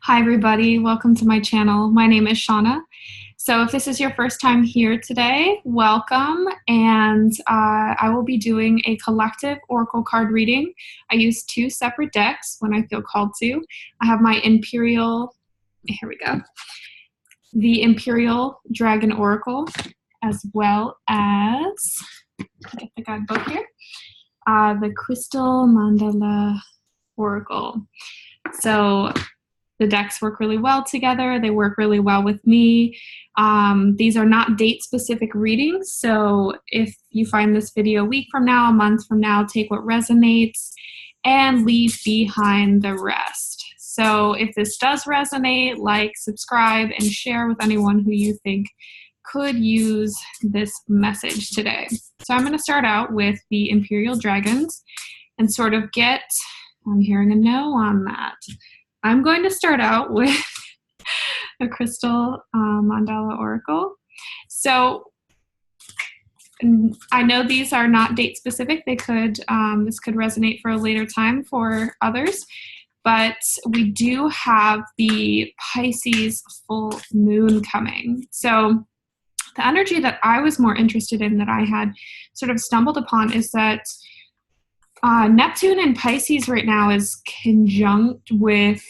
Hi everybody, welcome to my channel. My name is Shauna. So if this is your first time here today, welcome, and I will be doing a collective oracle card reading. I use two separate decks when I feel called to. I have my Imperial, here we go, the Imperial Dragon Oracle, as well as, get the guidebook here, the Crystal Mandala Oracle. So the decks work really well together. They work really well with me. These are not date-specific readings, so if you find this video a week from now, a month from now, take what resonates and leave behind the rest. So if this does resonate, like, subscribe, and share with anyone who you think could use this message today. So I'm going to start out with the Imperial Dragons and sort of get, I'm hearing a no on that. I'm going to start out with a Crystal Mandala Oracle. So I know these are not date specific. They could, this could resonate for a later time for others, but we do have the Pisces full moon coming. So the energy that I was more interested in, that I had sort of stumbled upon, is that Neptune in Pisces right now is conjunct with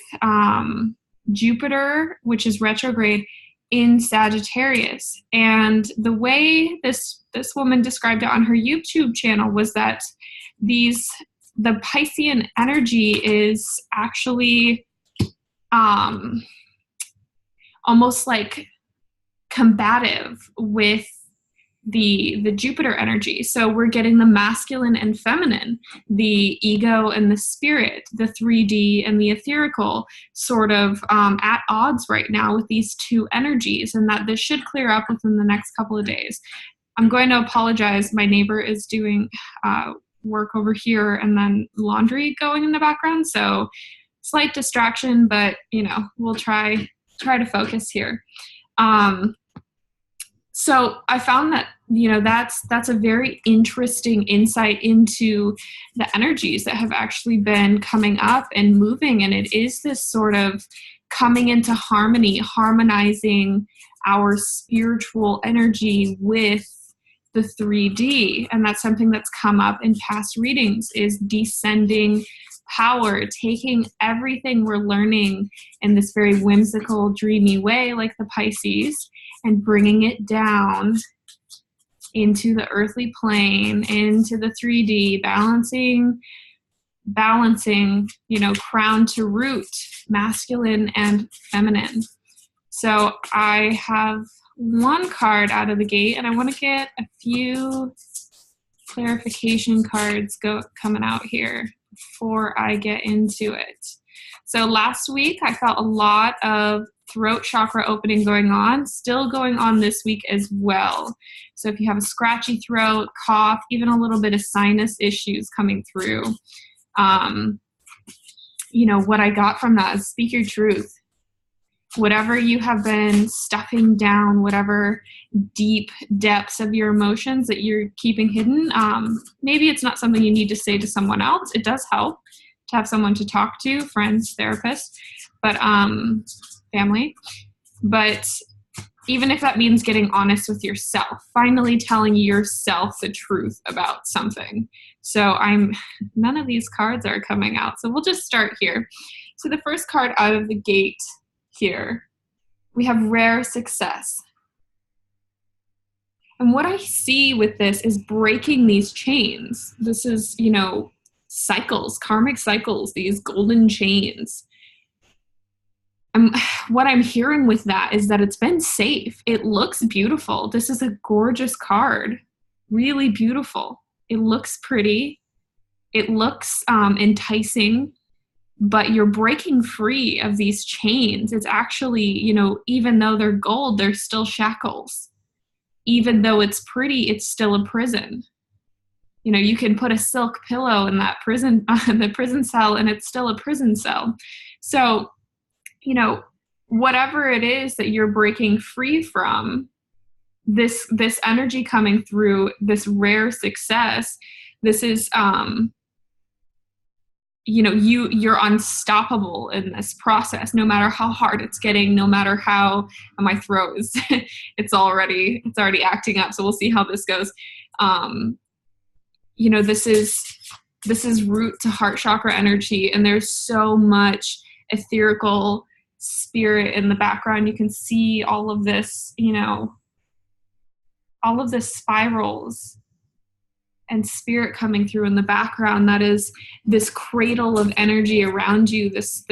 Jupiter, which is retrograde, in Sagittarius. And the way this woman described it on her YouTube channel was that the Piscean energy is actually almost like combative with the Jupiter energy. So we're getting the masculine and feminine, the ego and the spirit, the 3D and the etherical, sort of at odds right now with these two energies, and that this should clear up within the next couple of days. I'm going to apologize. My neighbor is doing work over here and then laundry going in the background, so slight distraction, but you know, we'll try to focus here. So I found that, you know, that's a very interesting insight into the energies that have actually been coming up and moving. And it is this sort of coming into harmony, harmonizing our spiritual energy with the 3D. And that's something that's come up in past readings, is descending power, taking everything we're learning in this very whimsical, dreamy way, like the Pisces, and bringing it down into the earthly plane, into the 3D, balancing, you know, crown to root, masculine and feminine. So I have one card out of the gate, and I want to get a few clarification cards coming out here before I get into it. So last week I felt a lot of throat chakra opening going on, still going on this week as well. So if you have a scratchy throat, cough, even a little bit of sinus issues coming through, you know, what I got from that is speak your truth. Whatever you have been stuffing down, whatever deep depths of your emotions that you're keeping hidden, maybe it's not something you need to say to someone else. It does help to have someone to talk to, friends, therapists, but family. But even if that means getting honest with yourself, finally telling yourself the truth about something. So none of these cards are coming out. So we'll just start here. So the first card out of the gate here, we have rare success. And what I see with this is breaking these chains. This is, you know, cycles, karmic cycles, these golden chains. What I'm hearing with that is that it's been safe. It looks beautiful. This is a gorgeous card, really beautiful. It looks pretty. It looks enticing, but you're breaking free of these chains. It's actually, you know, even though they're gold, they're still shackles. Even though it's pretty, it's still a prison. You know, you can put a silk pillow in that prison, the prison cell, and it's still a prison cell. So, you know, whatever it is that you're breaking free from, this energy coming through, this rare success, this is you're unstoppable in this process, no matter how hard it's getting, no matter how, and my throat is, it's already acting up. So we'll see how this goes. This is root to heart chakra energy, and there's so much etherical spirit in the background. You can see all of this, all of the spirals and spirit coming through in the background. That is this cradle of energy around you, this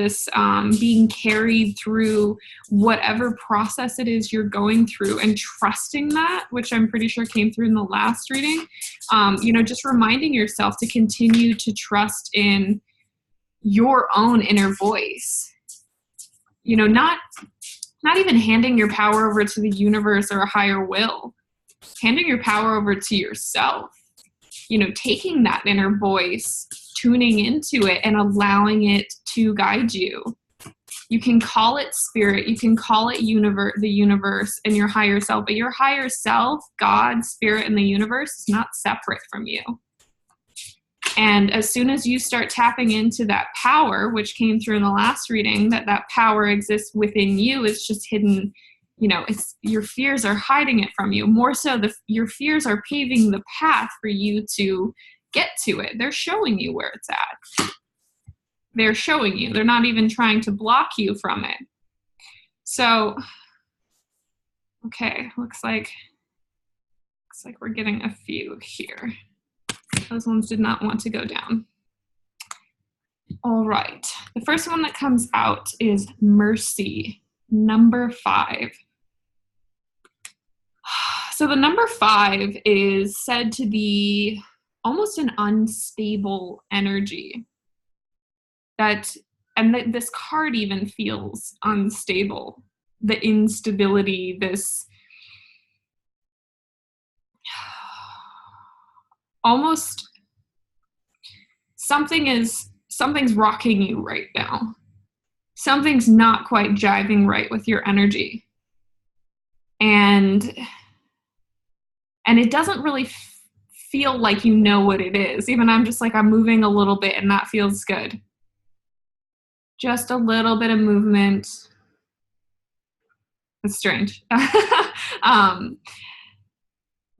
being carried through whatever process it is you're going through, and trusting that, which I'm pretty sure came through in the last reading. Just reminding yourself to continue to trust in your own inner voice. Not even handing your power over to the universe or a higher will, handing your power over to yourself. Taking that inner voice, tuning into it, and allowing it to guide you. You can call it spirit, you can call it the universe and your higher self, but your higher self, God, spirit, and the universe is not separate from you. And as soon as you start tapping into that power, which came through in the last reading, that power exists within you, it's just hidden. It's your fears are hiding it from you. More so, your fears are paving the path for you to get to it. They're showing you where it's at. They're showing you. They're not even trying to block you from it. So, okay, looks like we're getting a few here. Those ones did not want to go down. All right. The first one that comes out is Mercy, number 5. So the number 5 is said to be almost an unstable energy. This card even feels unstable. The instability, this almost something's rocking you right now. Something's not quite jiving right with your energy. And it doesn't really feel like you know what it is. Even I'm just like, I'm moving a little bit and that feels good. Just a little bit of movement. It's strange.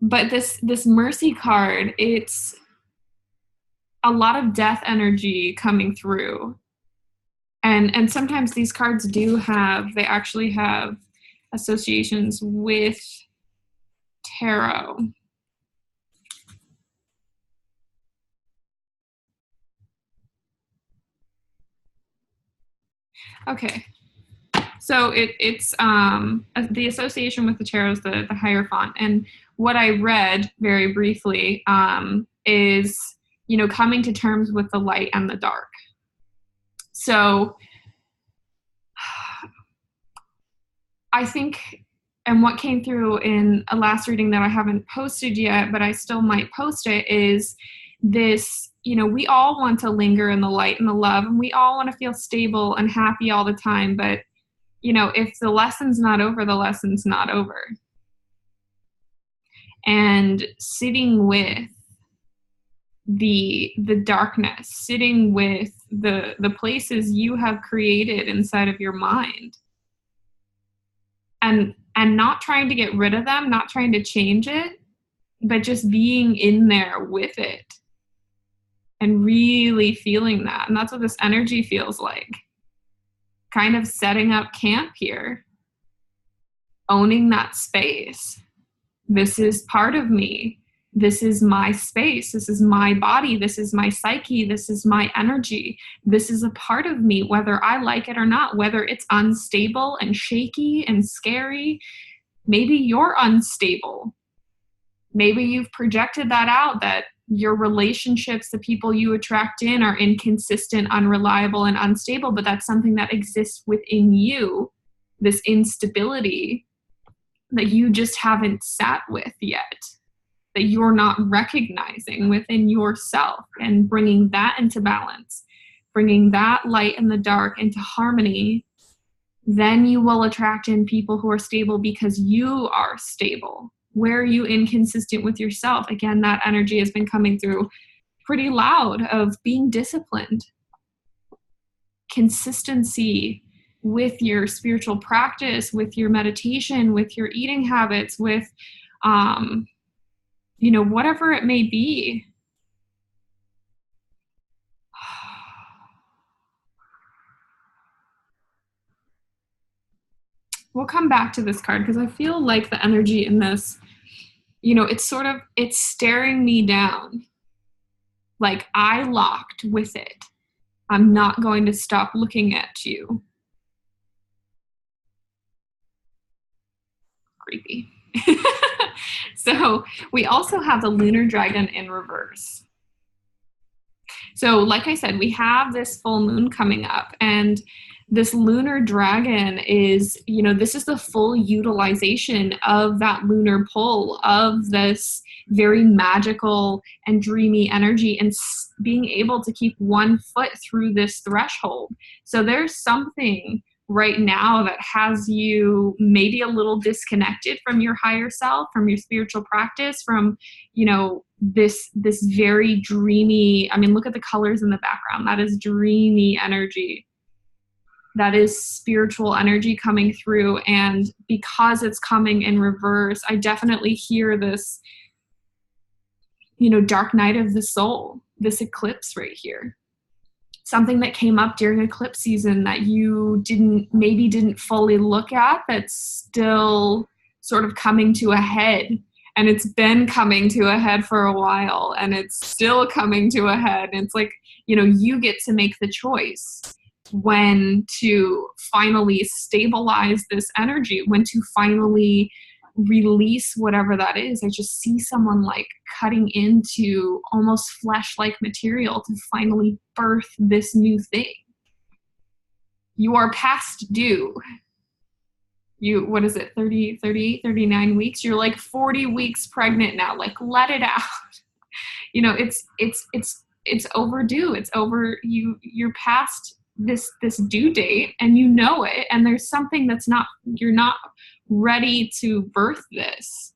But this Mercy card, it's a lot of death energy coming through. And sometimes these cards they actually have associations with tarot. Okay, so it's the association with the tarot is the Hierophant, and what I read very briefly is coming to terms with the light and the dark. So I think, and what came through in a last reading that I haven't posted yet, but I still might post it, is this, we all want to linger in the light and the love, and we all want to feel stable and happy all the time. But, if the lesson's not over, the lesson's not over. And sitting with the darkness, sitting with the places you have created inside of your mind, and not trying to get rid of them, not trying to change it, but just being in there with it and really feeling that. And that's what this energy feels like. Kind of setting up camp here, owning that space. This is part of me. This is my space. This is my body. This is my psyche. This is my energy. This is a part of me, whether I like it or not, whether it's unstable and shaky and scary. Maybe you're unstable. Maybe you've projected that out, that your relationships, the people you attract in, are inconsistent, unreliable, and unstable, but that's something that exists within you, this instability that you just haven't sat with yet, that you're not recognizing within yourself, and bringing that into balance, bringing that light and the dark into harmony. Then you will attract in people who are stable because you are stable. Where are you inconsistent with yourself? Again, that energy has been coming through pretty loud of being disciplined. consistency with your spiritual practice, with your meditation, with your eating habits, with, whatever it may be. We'll come back to this card because I feel like the energy in this, it's staring me down. Like I locked with it. I'm not going to stop looking at you. Creepy. So we also have the lunar dragon in reverse. So like I said, we have this full moon coming up, and this lunar dragon is, this is the full utilization of that lunar pull, of this very magical and dreamy energy, and being able to keep one foot through this threshold. So there's something right now that has you maybe a little disconnected from your higher self, from your spiritual practice, from, this very dreamy, look at the colors in the background. That is dreamy energy. That is spiritual energy coming through. And because it's coming in reverse, I definitely hear this, dark night of the soul, this eclipse right here. Something that came up during eclipse season that you didn't fully look at, that's still sort of coming to a head. And it's been coming to a head for a while, and it's still coming to a head. And it's like, you get to make the choice when to finally stabilize this energy, when to finally release whatever that is. I just see someone like cutting into almost flesh-like material to finally birth this new thing. You are past due. What is it, 39 weeks? You're like 40 weeks pregnant now. Like, let it out. It's overdue. It's over. You're past this due date, and you know it, and there's something you're not ready to birth this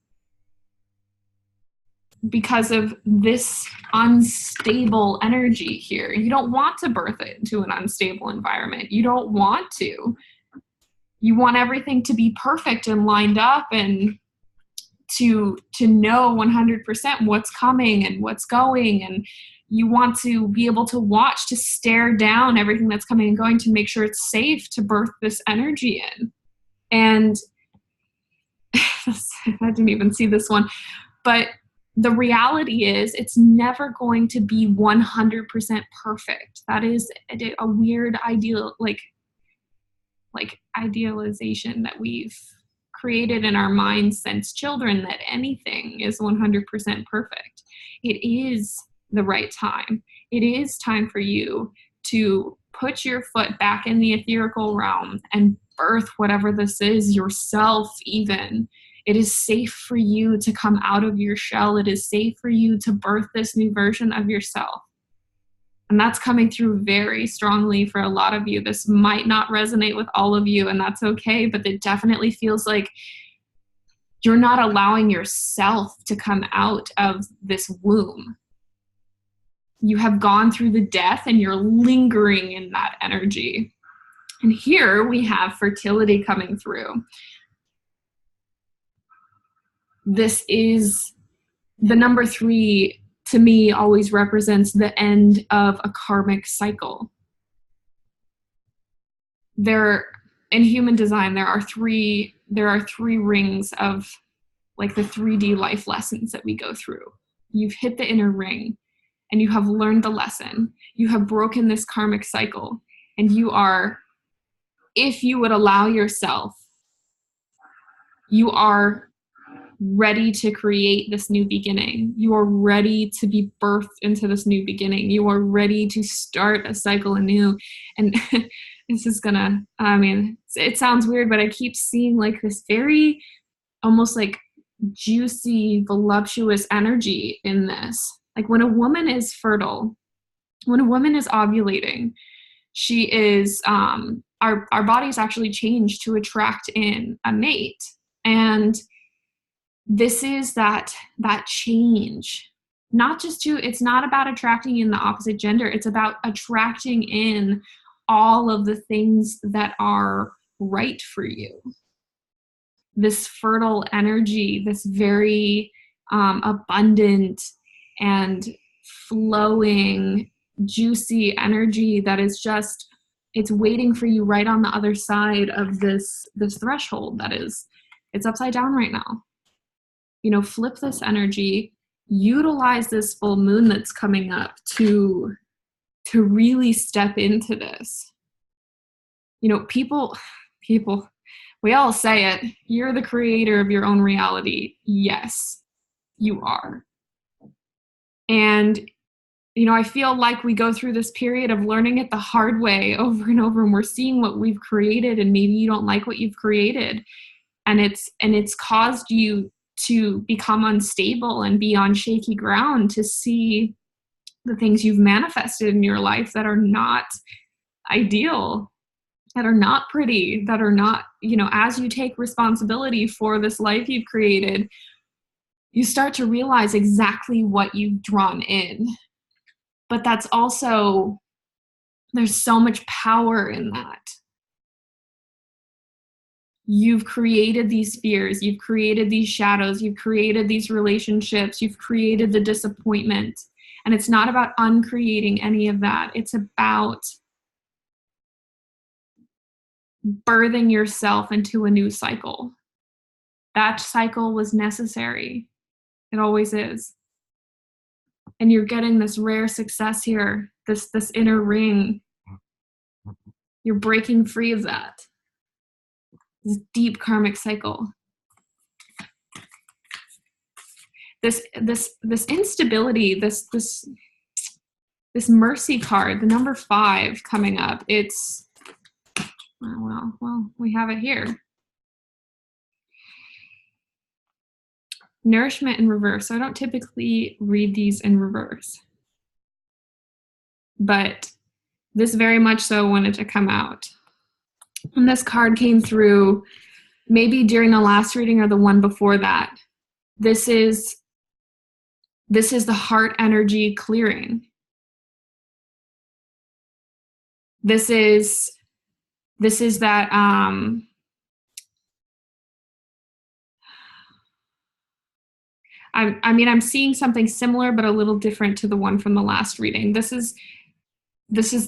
because of this unstable energy here. You don't want to birth it into an unstable environment. You don't want to. You want everything to be perfect and lined up, and to know 100% what's coming and what's going, and you want to be able to watch, to stare down everything that's coming and going, to make sure it's safe to birth this energy in. And I didn't even see this one, but the reality is it's never going to be 100% perfect. That is a weird ideal, like idealization that we've created in our minds since children, that anything is 100% perfect. It is the right time. It is time for you to put your foot back in the etherical realm and birth whatever this is, yourself even. It is safe for you to come out of your shell. It is safe for you to birth this new version of yourself. And that's coming through very strongly for a lot of you. This might not resonate with all of you, and that's okay, but it definitely feels like you're not allowing yourself to come out of this womb. You have gone through the death, and you're lingering in that energy. And here we have fertility coming through. This is the number 3, to me, always represents the end of a karmic cycle. In human design, there are three rings of like the 3D life lessons that we go through. You've hit the inner ring, and you have learned the lesson. You have broken this karmic cycle, and you are, if you would allow yourself, you are ready to create this new beginning. You are ready to be birthed into this new beginning. You are ready to start a cycle anew. And this is it sounds weird, but I keep seeing like this very almost like juicy, voluptuous energy in this. Like when a woman is fertile, when a woman is ovulating, she is, our bodies actually change to attract in a mate. And this is that change, not just it's not about attracting in the opposite gender. It's about attracting in all of the things that are right for you. This fertile energy, this very abundant and flowing, juicy energy that is just, it's waiting for you right on the other side of this threshold that is, it's upside down right now. You know, flip this energy, utilize this full moon that's coming up to really step into this. You know, people, we all say it, you're the creator of your own reality. Yes, you are. And, you know, I feel like we go through this period of learning it the hard way over and over, and we're seeing what we've created, and maybe you don't like what you've created. And it's caused you to become unstable and be on shaky ground, to see the things you've manifested in your life that are not ideal, that are not pretty, that are not, you know, as you take responsibility for this life you've created, you start to realize exactly what you've drawn in. But that's also, there's so much power in that. You've created these fears, you've created these shadows, you've created these relationships, you've created the disappointment. And it's not about uncreating any of that. It's about birthing yourself into a new cycle. That cycle was necessary. It always is. And you're getting this rare success here, this inner ring. You're breaking free of that. This deep karmic cycle. This instability, this mercy card, the number 5 coming up, it's, well, we have it here. Nourishment in reverse. So I don't typically read these in reverse, but this very much so wanted to come out. And this card came through maybe during the last reading or the one before that. This is the heart energy clearing. This is that I'm seeing something similar but a little different to the one from the last reading. This is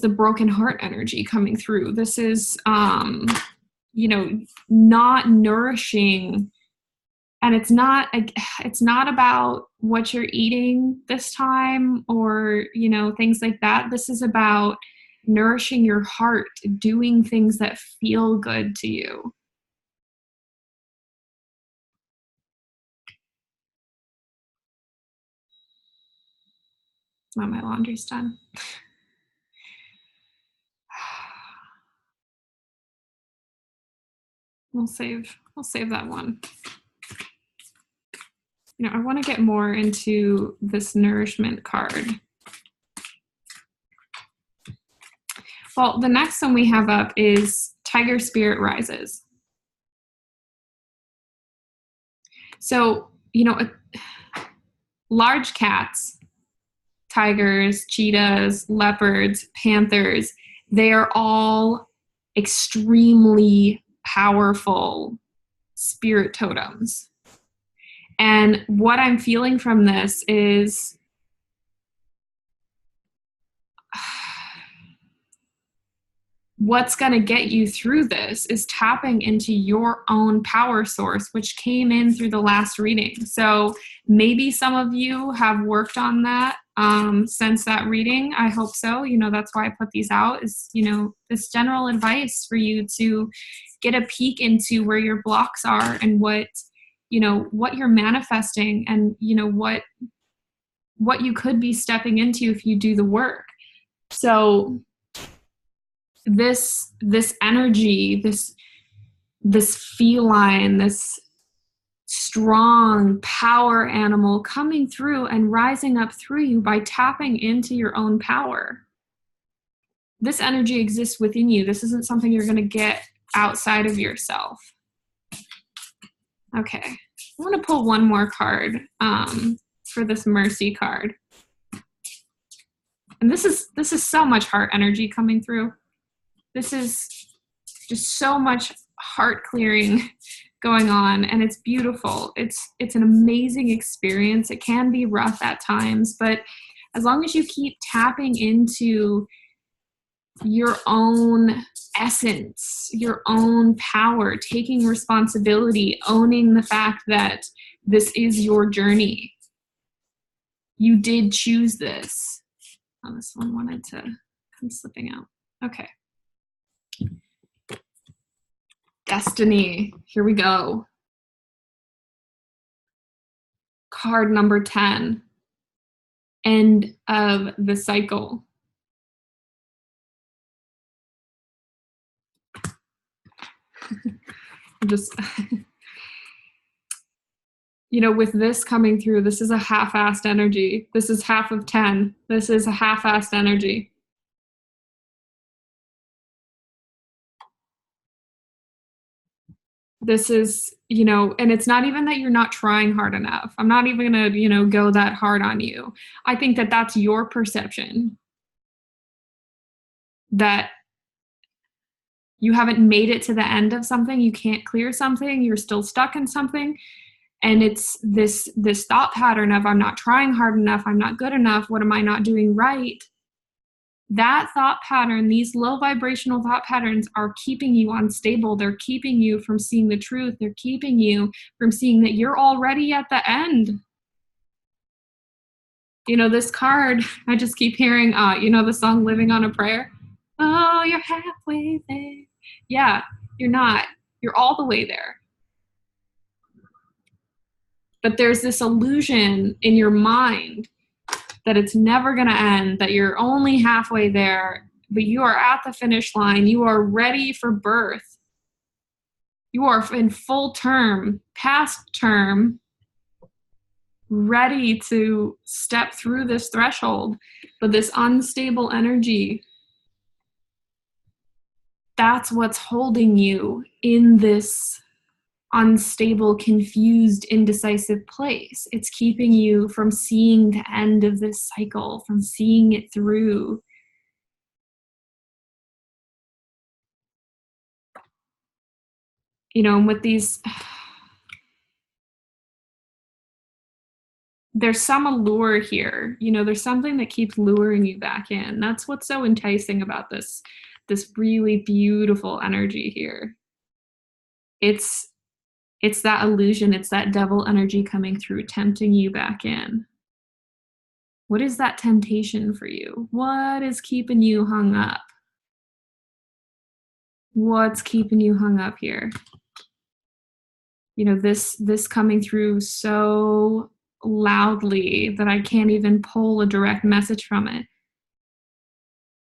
the broken heart energy coming through. This is you know, not nourishing. And it's not about what you're eating this time or, you know, things like that. This is about nourishing your heart, doing things that feel good to you. Now my laundry's done. We'll save that one. You know, I want to get more into this nourishment card. Well, the next one we have up is Tiger Spirit Rises. So, you know, large cats, tigers, cheetahs, leopards, panthers, they are all extremely powerful spirit totems. And what I'm feeling from this is what's going to get you through this is tapping into your own power source, which came in through the last reading. So maybe some of you have worked on that since that reading. I hope so. You know, that's why I put these out, is, you know, this general advice for you to get a peek into where your blocks are and what, you know, what you're manifesting and, you know, what you could be stepping into if you do the work. So this energy, this feline, this strong power animal coming through and rising up through you by tapping into your own power. This energy exists within you. This isn't something you're going to get outside of yourself. Okay, I want to pull one more card for this mercy card. And this is so much heart energy coming through. This is just so much heart clearing going on, and it's beautiful. It's an amazing experience. It can be rough at times, but as long as you keep tapping into your own essence, your own power, taking responsibility, owning the fact that this is your journey. You did choose this. Oh, this one wanted to come slipping out. Okay. Destiny. Here we go. Card number 10. End of the cycle. Just, you know, with this coming through, this is a half-assed energy. This is half of 10. This is a half-assed energy. This is, you know, and it's not even that you're not trying hard enough. I'm not even going to, you know, go that hard on you. I think that that's your perception, that you haven't made it to the end of something, you can't clear something, you're still stuck in something. And it's this thought pattern of, I'm not trying hard enough, I'm not good enough, what am I not doing right? That thought pattern, these low vibrational thought patterns are keeping you unstable. They're keeping you from seeing the truth. They're keeping you from seeing that you're already at the end. You know, this card, I just keep hearing, you know, the song Living on a Prayer? Oh, you're halfway there. Yeah, you're not. You're all the way there. But there's this illusion in your mind that it's never going to end, that you're only halfway there, but you are at the finish line. You are ready for birth. You are in full term, past term, ready to step through this threshold. But this unstable energy, that's what's holding you in this unstable, confused, indecisive place. It's keeping you from seeing the end of this cycle, from seeing it through. You know, and with these, there's some allure here. You know, there's something that keeps luring you back in. That's what's so enticing about this really beautiful energy here. It's that illusion, it's that devil energy coming through, tempting you back in. What is that temptation for you? What is keeping you hung up? What's keeping you hung up here? You know, this coming through so loudly that I can't even pull a direct message from it.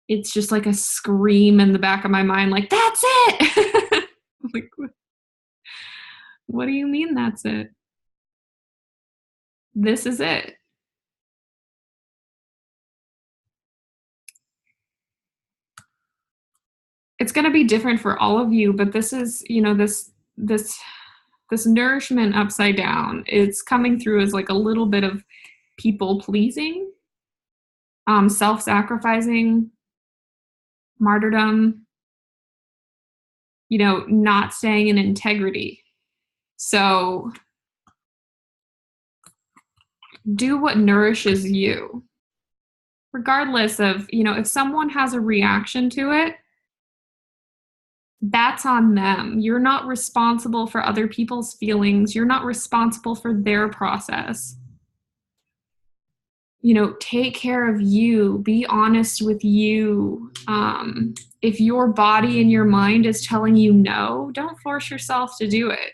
It's just like a scream in the back of my mind, like, that's it! Like, what do you mean that's it? This is it. It's going to be different for all of you, but this is, you know, this nourishment upside down. It's coming through as like a little bit of people pleasing, self-sacrificing, martyrdom, you know, not staying in integrity. So do what nourishes you, regardless of, you know, if someone has a reaction to it, that's on them. You're not responsible for other people's feelings. You're not responsible for their process. You know, take care of you. Be honest with you. If your body and your mind is telling you no, don't force yourself to do it.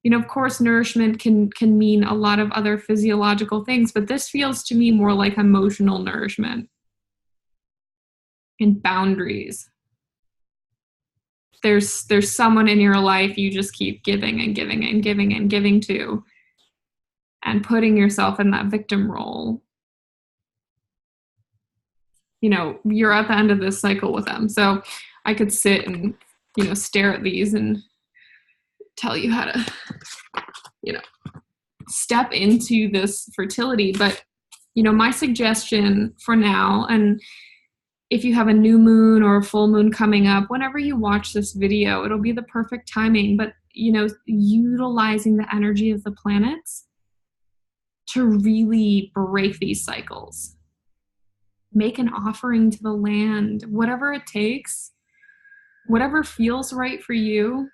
You know, of course, nourishment can mean a lot of other physiological things, but this feels to me more like emotional nourishment and boundaries. There's someone in your life you just keep giving and giving and giving and giving to, and putting yourself in that victim role. You know, you're at the end of this cycle with them. So I could sit and, you know, stare at these and tell you how to, you know, step into this fertility. But, you know, my suggestion for now, and if you have a new moon or a full moon coming up, whenever you watch this video, it'll be the perfect timing. But, you know, utilizing the energy of the planets to really break these cycles. Make an offering to the land, whatever it takes, whatever feels right for you.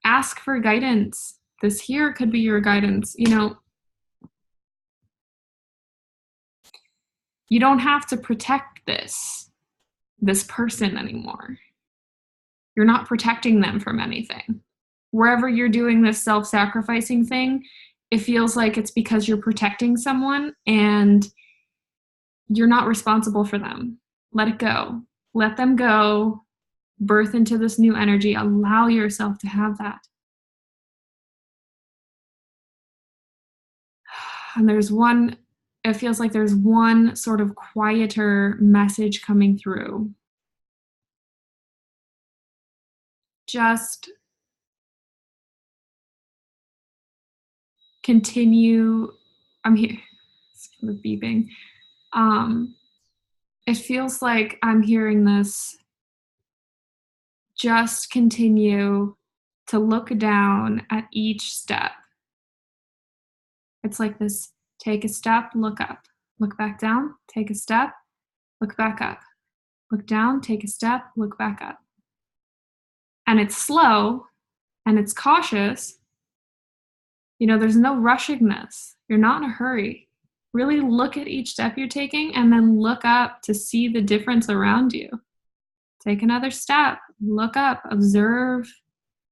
Ask for guidance. This here could be your guidance. You know, you don't have to protect this person anymore. You're not protecting them from anything. Wherever you're doing this self-sacrificing thing, it feels like it's because you're protecting someone and you're not responsible for them. Let it go. Let them go. Birth into this new energy. Allow yourself to have that. And it feels like there's one sort of quieter message coming through. Just continue. I'm here. It's the beeping. It feels like I'm hearing this. Just continue to look down at each step. It's like this: take a step, look up, look back down, take a step, look back up, look down, take a step, look back up. And it's slow and it's cautious. You know, there's no rushing this. You're not in a hurry. Really look at each step you're taking and then look up to see the difference around you. Take another step, look up, observe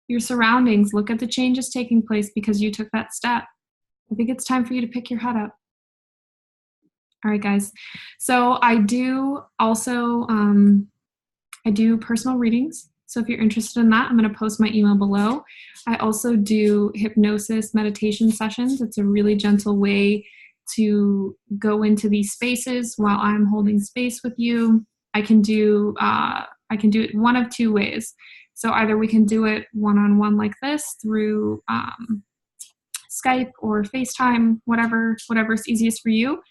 your surroundings, look at the changes taking place because you took that step. I think it's time for you to pick your head up. All right, guys. So I do also, I do personal readings. So if you're interested in that, I'm going to post my email below. I also do hypnosis meditation sessions. It's a really gentle way to go into these spaces while I'm holding space with you. I can do it one of two ways. So either we can do it one-on-one like this through Skype or FaceTime, whatever's easiest for you.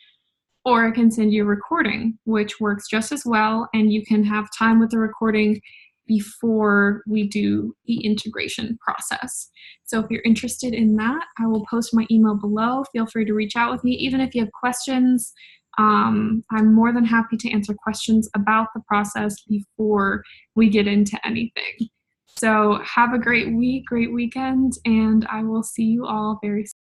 Or I can send you a recording, which works just as well, and you can have time with the recording before we do the integration process. So if you're interested in that, I will post my email below. Feel free to reach out with me, even if you have questions. I'm more than happy to answer questions about the process before we get into anything. So have a great week, great weekend, and I will see you all very soon.